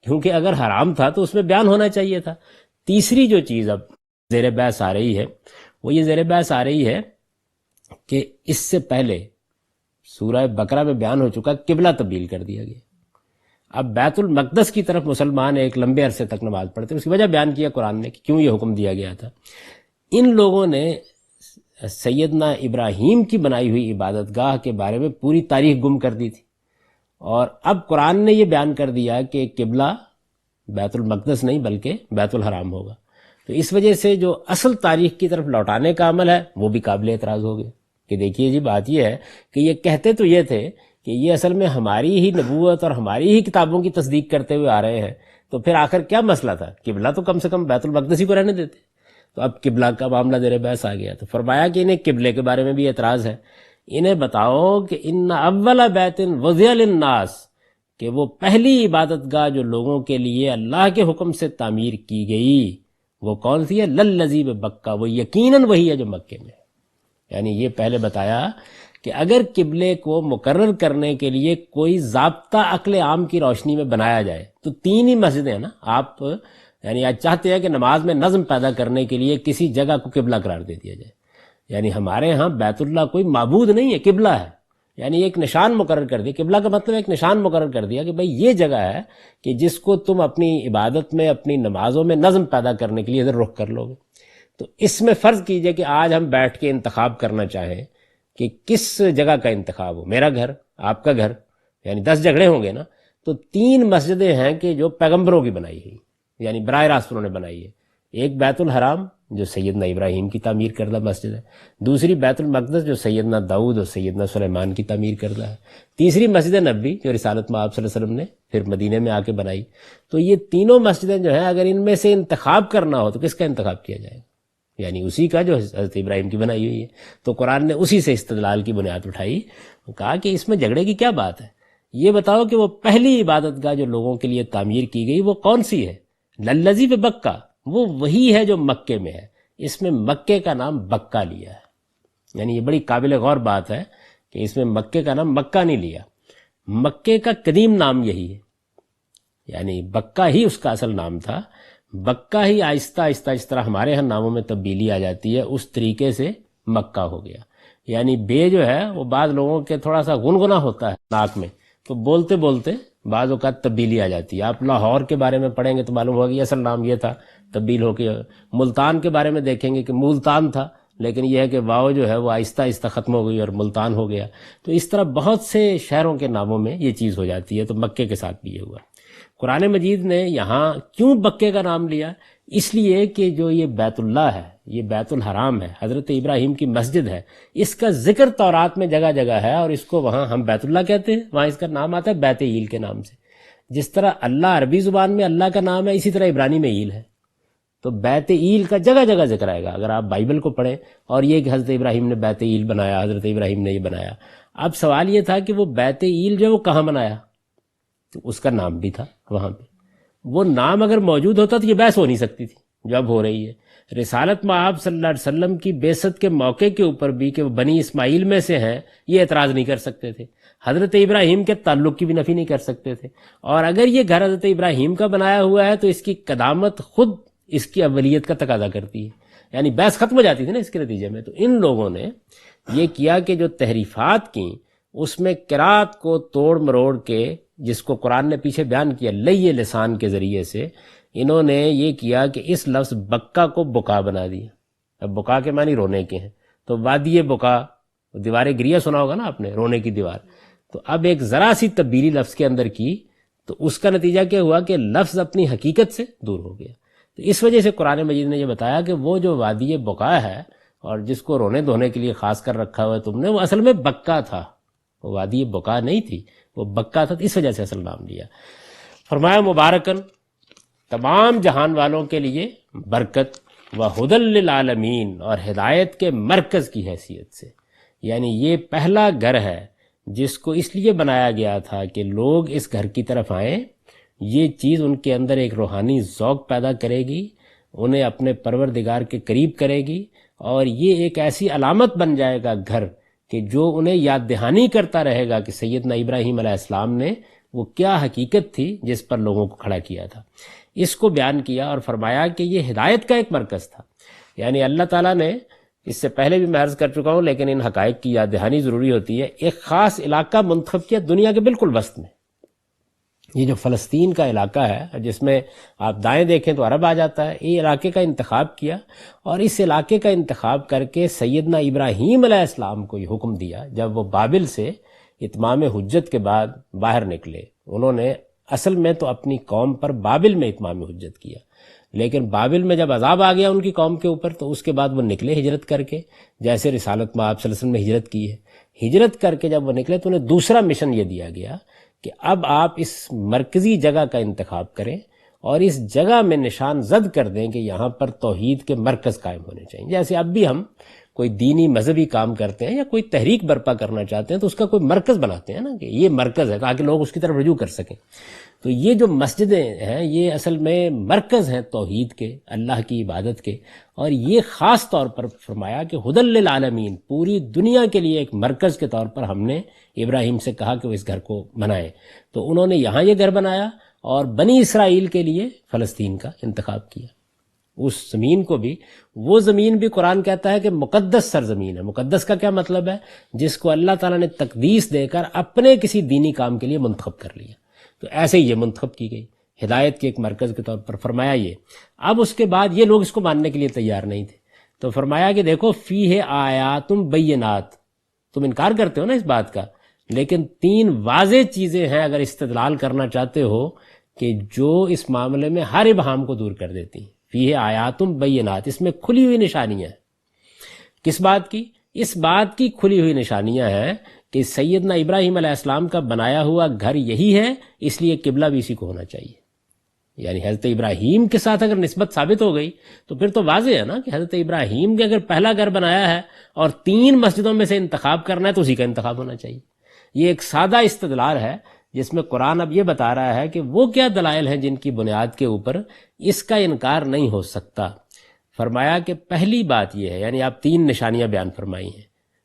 کیونکہ اگر حرام تھا تو اس میں بیان ہونا چاہیے تھا۔ تیسری جو چیز اب زیر بحث آ رہی ہے وہ یہ زیر بحث آ رہی ہے کہ اس سے پہلے سورہ بقرہ میں بیان ہو چکا قبلہ تبدیل کر دیا گیا۔ اب بیت المقدس کی طرف مسلمان ایک لمبے عرصے تک نماز پڑھتے ہیں، اس کی وجہ بیان کیا قرآن نے کہ کیوں یہ حکم دیا گیا تھا۔ ان لوگوں نے سیدنا ابراہیم کی بنائی ہوئی عبادت گاہ کے بارے میں پوری تاریخ گم کر دی تھی، اور اب قرآن نے یہ بیان کر دیا کہ قبلہ بیت المقدس نہیں بلکہ بیت الحرام ہوگا۔ تو اس وجہ سے جو اصل تاریخ کی طرف لوٹانے کا عمل ہے وہ بھی قابل اعتراض ہو گیا کہ دیکھیے جی بات یہ ہے کہ یہ کہتے تو یہ تھے کہ یہ اصل میں ہماری ہی نبوت اور ہماری ہی کتابوں کی تصدیق کرتے ہوئے آ رہے ہیں، تو پھر آخر کیا مسئلہ تھا؟ قبلہ تو کم سے کم بیت المقدس ہی کو رہنے دیتے۔ تو اب قبلہ کا معاملہ زیر بحث آ گیا، تو فرمایا کہ انہیں قبلے کے بارے میں بھی اعتراض ہے۔ انہیں بتاؤ کہ ان اول بیت وضع للناس، کہ وہ پہلی عبادت گاہ جو لوگوں کے لیے اللہ کے حکم سے تعمیر کی گئی وہ کون سی ہے؟ للذی ببکہ، وہ یقیناً وہی ہے جو مکے میں ہے۔ یعنی یہ پہلے بتایا کہ اگر قبلے کو مقرر کرنے کے لیے کوئی ضابطہ عقل عام کی روشنی میں بنایا جائے تو تین ہی مسجدیں ہیں نا، آپ یعنی آج چاہتے ہیں کہ نماز میں نظم پیدا کرنے کے لیے کسی جگہ کو قبلہ قرار دے دیا جائے۔ یعنی ہمارے ہاں بیت اللہ کوئی معبود نہیں ہے، قبلہ ہے، یعنی ایک نشان مقرر کر دیا۔ قبلہ کا مطلب ایک نشان مقرر کر دیا کہ بھئی یہ جگہ ہے کہ جس کو تم اپنی عبادت میں اپنی نمازوں میں نظم پیدا کرنے کے لیے ادھر رخ کر لو گے۔ تو اس میں فرض کیجئے کہ آج ہم بیٹھ کے انتخاب کرنا چاہیں کہ کس جگہ کا انتخاب ہو، میرا گھر، آپ کا گھر، یعنی 10 جگہیں ہوں گے نا، تو 3 مسجدیں ہیں کہ جو پیغمبروں کی بنائی ہوئی، یعنی براہ راست انہوں نے بنائی ہے۔ ایک بیت الحرام جو سیدنا ابراہیم کی تعمیر کردہ مسجد ہے، دوسری بیت المقدس جو سیدنا داؤد اور سیدنا سلیمان کی تعمیر کردہ ہے، تیسری مسجد نبوی جو رسالت مآب صلی اللہ علیہ وسلم نے پھر مدینے میں آ کے بنائی۔ تو یہ تینوں مسجدیں جو ہیں اگر ان میں سے انتخاب کرنا ہو تو کس کا انتخاب کیا جائے گا؟ یعنی اسی کا جو حضرت ابراہیم کی بنائی ہوئی ہے۔ تو قرآن نے اسی سے استدلال کی بنیاد اٹھائی، کہا کہ اس میں جھگڑے کی کیا بات ہے، یہ بتاؤ کہ وہ پہلی عبادت گاہ جو لوگوں کے لیے تعمیر کی گئی وہ کون سی ہے؟ للذی ببکہ، وہ وہی ہے جو مکے میں ہے۔ اس میں مکے کا نام بکہ لیا ہے، یعنی یہ بڑی قابل غور بات ہے کہ اس میں مکے کا نام مکہ نہیں لیا، مکے کا قدیم نام یہی ہے، یعنی بکہ ہی اس کا اصل نام تھا۔ بکہ ہی آہستہ آہستہ اس طرح ہمارے ہاں ناموں میں تبدیلی آ جاتی ہے، اس طریقے سے مکہ ہو گیا۔ یعنی بے جو ہے وہ بعض لوگوں کے تھوڑا سا گنگنا ہوتا ہے ناک میں، تو بولتے بولتے بعض اوقات تبدیلی آ جاتی ہے۔ آپ لاہور کے بارے میں پڑھیں گے تو معلوم ہوگا کہ اصل نام یہ تھا، تبدیل ہو کے ملتان کے بارے میں دیکھیں گے کہ مولتان تھا، لیکن یہ ہے کہ واو جو ہے وہ آہستہ آہستہ ختم ہو گئی اور ملتان ہو گیا۔ تو اس طرح بہت سے شہروں کے ناموں میں یہ چیز ہو جاتی ہے، تو مکے کے ساتھ بھی یہ ہوا۔ قرآن مجید نے یہاں کیوں مکے کا نام لیا؟ اس لیے کہ جو یہ بیت اللہ ہے، یہ بیت الحرام ہے، حضرت ابراہیم کی مسجد ہے، اس کا ذکر تورات میں جگہ جگہ ہے، اور اس کو وہاں ہم بیت اللہ کہتے ہیں، وہاں اس کا نام آتا ہے بیت ایل کے نام سے۔ جس طرح اللہ عربی زبان میں اللہ کا نام ہے، اسی طرح عبرانی میں ایل ہے، تو بیت ایل کا جگہ جگہ ذکر آئے گا اگر آپ بائبل کو پڑھیں۔ اور یہ کہ حضرت ابراہیم نے بیت ایل بنایا، حضرت ابراہیم نے یہ بنایا۔ اب سوال یہ تھا کہ وہ بیت ایل جو ہے وہ کہاں بنایا؟ تو اس کا نام بھی تھا وہاں پہ، وہ نام اگر موجود ہوتا تو یہ بحث ہو نہیں سکتی تھی جو اب ہو رہی ہے۔ رسالت مآب صلی اللہ علیہ وسلم کی بعثت کے موقع کے اوپر بھی کہ وہ بنی اسماعیل میں سے ہیں، یہ اعتراض نہیں کر سکتے تھے، حضرت ابراہیم کے تعلق کی بھی نفی نہیں کر سکتے تھے، اور اگر یہ گھر حضرت ابراہیم کا بنایا ہوا ہے تو اس کی قدامت خود اس کی اولیت کا تقاضا کرتی ہے، یعنی بحث ختم ہو جاتی تھی نا اس کے نتیجے میں۔ تو ان لوگوں نے یہ کیا کہ جو تحریفات کی اس میں قرات کو توڑ مروڑ کے، جس کو قرآن نے پیچھے بیان کیا لئی لسان کے ذریعے سے، انہوں نے یہ کیا کہ اس لفظ بکا کو بکا بنا دیا۔ اب بکا کے معنی رونے کے ہیں، تو وادی بکا، دیوار گریہ سنا ہوگا نا آپ نے، رونے کی دیوار، تو اب ایک ذرا سی تبدیلی لفظ کے اندر کی تو اس کا نتیجہ کیا ہوا کہ لفظ اپنی حقیقت سے دور ہو گیا۔ تو اس وجہ سے قرآن مجید نے یہ بتایا کہ وہ جو وادی بکا ہے اور جس کو رونے دھونے کے لیے خاص کر رکھا ہوا ہے تم نے، وہ اصل میں بکا تھا، وہ وادی بکا نہیں تھی، وہ بکا تھا، اس وجہ سے اصل نام لیا۔ فرمایا مبارکن، تمام جہان والوں کے لیے برکت، و ہدی للعالمین، اور ہدایت کے مرکز کی حیثیت سے، یعنی یہ پہلا گھر ہے جس کو اس لیے بنایا گیا تھا کہ لوگ اس گھر کی طرف آئیں، یہ چیز ان کے اندر ایک روحانی ذوق پیدا کرے گی، انہیں اپنے پروردگار کے قریب کرے گی، اور یہ ایک ایسی علامت بن جائے گا گھر کہ جو انہیں یاد دہانی کرتا رہے گا کہ سیدنا ابراہیم علیہ السلام نے وہ کیا حقیقت تھی جس پر لوگوں کو کھڑا کیا تھا، اس کو بیان کیا اور فرمایا کہ یہ ہدایت کا ایک مرکز تھا۔ یعنی اللہ تعالیٰ نے، اس سے پہلے بھی میں عرض کر چکا ہوں لیکن ان حقائق کی یاد دہانی ضروری ہوتی ہے، ایک خاص علاقہ منتخب کیا دنیا کے بالکل وسط میں۔ یہ جو فلسطین کا علاقہ ہے جس میں آپ دائیں دیکھیں تو عرب آ جاتا ہے، یہ علاقے کا انتخاب کیا، اور اس علاقے کا انتخاب کر کے سیدنا ابراہیم علیہ السلام کو یہ حکم دیا جب وہ بابل سے اتمام حجت کے بعد باہر نکلے۔ انہوں نے اصل میں تو اپنی قوم پر بابل میں اتمام حجت کیا، لیکن بابل میں جب عذاب آ گیا ان کی قوم کے اوپر تو اس کے بعد وہ نکلے ہجرت کر کے، جیسے رسالت میں آپ صلی اللہ علیہ وسلم نے ہجرت کی ہے۔ ہجرت کر کے جب وہ نکلے تو انہیں دوسرا مشن یہ دیا گیا کہ اب آپ اس مرکزی جگہ کا انتخاب کریں اور اس جگہ میں نشان زد کر دیں کہ یہاں پر توحید کے مرکز قائم ہونے چاہیے۔ جیسے اب بھی ہم کوئی دینی مذہبی کام کرتے ہیں یا کوئی تحریک برپا کرنا چاہتے ہیں تو اس کا کوئی مرکز بناتے ہیں نا کہ یہ مرکز ہے تاکہ لوگ اس کی طرف رجوع کر سکیں۔ تو یہ جو مسجدیں ہیں یہ اصل میں مرکز ہیں توحید کے، اللہ کی عبادت کے، اور یہ خاص طور پر فرمایا کہ ہدی للعالمین، پوری دنیا کے لیے ایک مرکز کے طور پر ہم نے ابراہیم سے کہا کہ وہ اس گھر کو بنائے۔ تو انہوں نے یہاں یہ گھر بنایا اور بنی اسرائیل کے لیے فلسطین کا انتخاب کیا۔ اس زمین کو بھی، وہ زمین بھی قرآن کہتا ہے کہ مقدس سرزمین ہے۔ مقدس کا کیا مطلب ہے؟ جس کو اللہ تعالیٰ نے تقدیس دے کر اپنے کسی دینی کام کے لیے منتخب کر لیا، تو ایسے ہی یہ منتخب کی گئی ہدایت کے ایک مرکز کے طور پر۔ فرمایا یہ اب اس کے بعد یہ لوگ اس کو ماننے کے لیے تیار نہیں تھے، تو فرمایا کہ دیکھو فیہ آیات بینات، تم انکار کرتے ہو نا اس بات کا، لیکن 3 واضح چیزیں ہیں اگر استدلال کرنا چاہتے ہو کہ جو اس معاملے میں ہر ابہام کو دور کر دیتی ہیں۔ فیہ آیات بینات، اس میں کھلی ہوئی نشانیاں ہیں۔ کس بات کی؟ اس بات کی کھلی ہوئی نشانیاں ہیں کہ سیدنا ابراہیم علیہ السلام کا بنایا ہوا گھر یہی ہے، اس لیے قبلہ بھی اسی کو ہونا چاہیے۔ یعنی حضرت ابراہیم کے ساتھ اگر نسبت ثابت ہو گئی تو پھر تو واضح ہے نا کہ حضرت ابراہیم نے اگر پہلا گھر بنایا ہے اور 3 مسجدوں میں سے انتخاب کرنا ہے تو اسی کا انتخاب ہونا چاہیے۔ یہ ایک سادہ استدلال ہے جس میں قرآن اب یہ بتا رہا ہے کہ وہ کیا دلائل ہیں جن کی بنیاد کے اوپر اس کا انکار نہیں ہو سکتا۔ فرمایا کہ پہلی بات یہ ہے، یعنی آپ 3 نشانیاں بیان فرمائی ہیں۔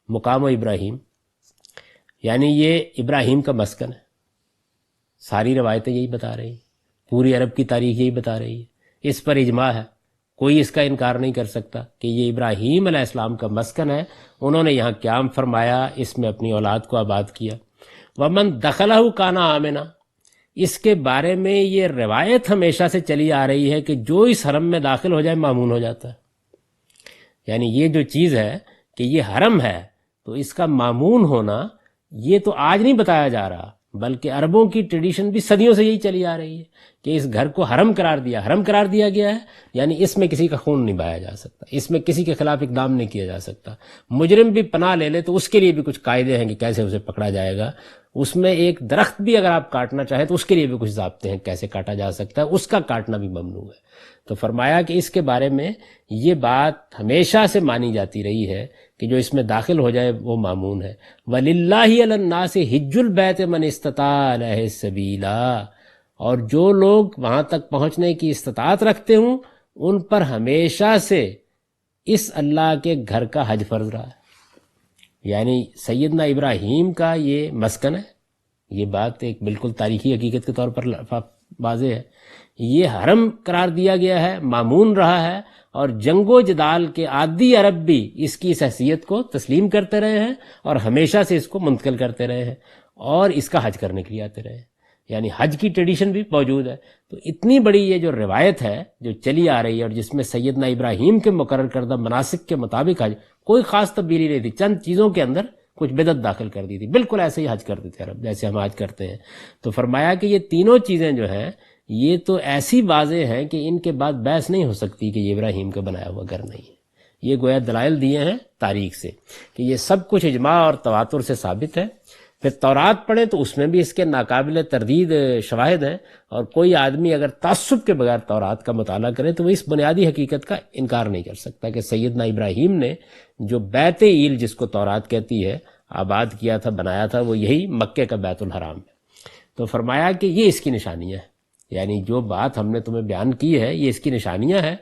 مقام ابراہیم، یعنی یہ ابراہیم کا مسکن ہے، ساری روایتیں یہی بتا رہی ہیں، پوری عرب کی تاریخ یہی بتا رہی ہے، اس پر اجماع ہے، کوئی اس کا انکار نہیں کر سکتا کہ یہ ابراہیم علیہ السلام کا مسکن ہے۔ انہوں نے یہاں قیام فرمایا، اس میں اپنی اولاد کو آباد کیا۔ ومن دخلہ کان آمنا، اس کے بارے میں یہ روایت ہمیشہ سے چلی آ رہی ہے کہ جو اس حرم میں داخل ہو جائے مامون ہو جاتا ہے۔ یعنی یہ جو چیز ہے کہ یہ حرم ہے تو اس کا مامون ہونا یہ تو آج نہیں بتایا جا رہا، بلکہ عربوں کی ٹریڈیشن بھی صدیوں سے یہی چلی آ رہی ہے کہ اس گھر کو حرم قرار دیا گیا ہے، یعنی اس میں کسی کا خون نہیں بہایا جا سکتا، اس میں کسی کے خلاف اقدام نہیں کیا جا سکتا۔ مجرم بھی پناہ لے لے تو اس کے لیے بھی کچھ قاعدے ہیں کہ کیسے اسے پکڑا جائے گا۔ اس میں ایک درخت بھی اگر آپ کاٹنا چاہیں تو اس کے لیے بھی کچھ ضابطے ہیں کیسے کاٹا جا سکتا ہے، اس کا کاٹنا بھی ممنوع ہے۔ تو فرمایا کہ اس کے بارے میں یہ بات ہمیشہ سے مانی جاتی رہی ہے کہ جو اس میں داخل ہو جائے وہ مامون ہے۔ وَلِلَّهِ عَلَى النَّاسِ حِجُّ الْبَيْتِ مَنِ اسْتَطَاعَ إِلَيْهِ سَبِيلًا، اور جو لوگ وہاں تک پہنچنے کی استطاعت رکھتے ہوں ان پر ہمیشہ سے اس اللہ کے گھر کا حج فرض رہا ہے۔ یعنی سیدنا ابراہیم کا یہ مسکن ہے، یہ بات ایک بالکل تاریخی حقیقت کے طور پر واضح ہے۔ یہ حرم قرار دیا گیا ہے، مامون رہا ہے، اور جنگ و جدال کے عادی عرب بھی اس کی حیثیت کو تسلیم کرتے رہے ہیں اور ہمیشہ سے اس کو منتقل کرتے رہے ہیں اور اس کا حج کرنے کے لیے آتے رہے ہیں۔ یعنی حج کی ٹریڈیشن بھی موجود ہے۔ تو اتنی بڑی یہ جو روایت ہے جو چلی آ رہی ہے اور جس میں سیدنا ابراہیم کے مقرر کردہ مناسک کے مطابق حج، کوئی خاص تبدیلی نہیں تھی، چند چیزوں کے اندر کچھ بدعت داخل کر دی تھی، بالکل ایسے ہی حج کرتے تھے عرب جیسے ہم آج کرتے ہیں۔ تو فرمایا کہ یہ تینوں چیزیں جو ہیں یہ تو ایسی واضح ہیں کہ ان کے بعد بحث نہیں ہو سکتی کہ یہ ابراہیم کا بنایا ہوا گھر نہیں ہے۔ یہ گویا دلائل دیے ہیں تاریخ سے کہ یہ سب کچھ اجماع اور تواتر سے ثابت ہے۔ پھر تورات پڑھیں تو اس میں بھی اس کے ناقابل تردید شواہد ہیں، اور کوئی آدمی اگر تعصب کے بغیر تورات کا مطالعہ کرے تو وہ اس بنیادی حقیقت کا انکار نہیں کر سکتا کہ سیدنا ابراہیم نے جو بیت ایل جس کو تورات کہتی ہے آباد کیا تھا، بنایا تھا، وہ یہی مکے کا بیت الحرام ہے۔ تو فرمایا کہ یہ اس کی نشانیاں ہیں، یعنی جو بات ہم نے تمہیں بیان کی ہے یہ اس کی نشانیاں ہیں،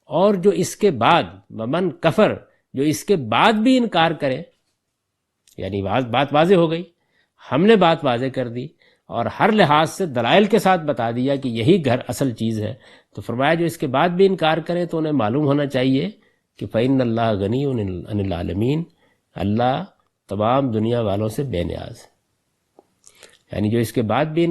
اور جو اس کے بعد ممن کفر، جو اس کے بعد بھی انکار کرے، یعنی بات واضح ہو گئی، ہم نے بات واضح کر دی، اور ہر لحاظ سے دلائل کے ساتھ بتا دیا کہ یہی گھر اصل چیز ہے، تو فرمایا جو اس کے بعد بھی انکار کریں تو انہیں معلوم ہونا چاہیے کہ فَإِنَّ اللَّهَ غَنِيٌّ عَنِ الْعَالَمِينَ، اللہ تمام دنیا والوں سے بے نیاز ہے۔ یعنی جو اس کے بعد بھی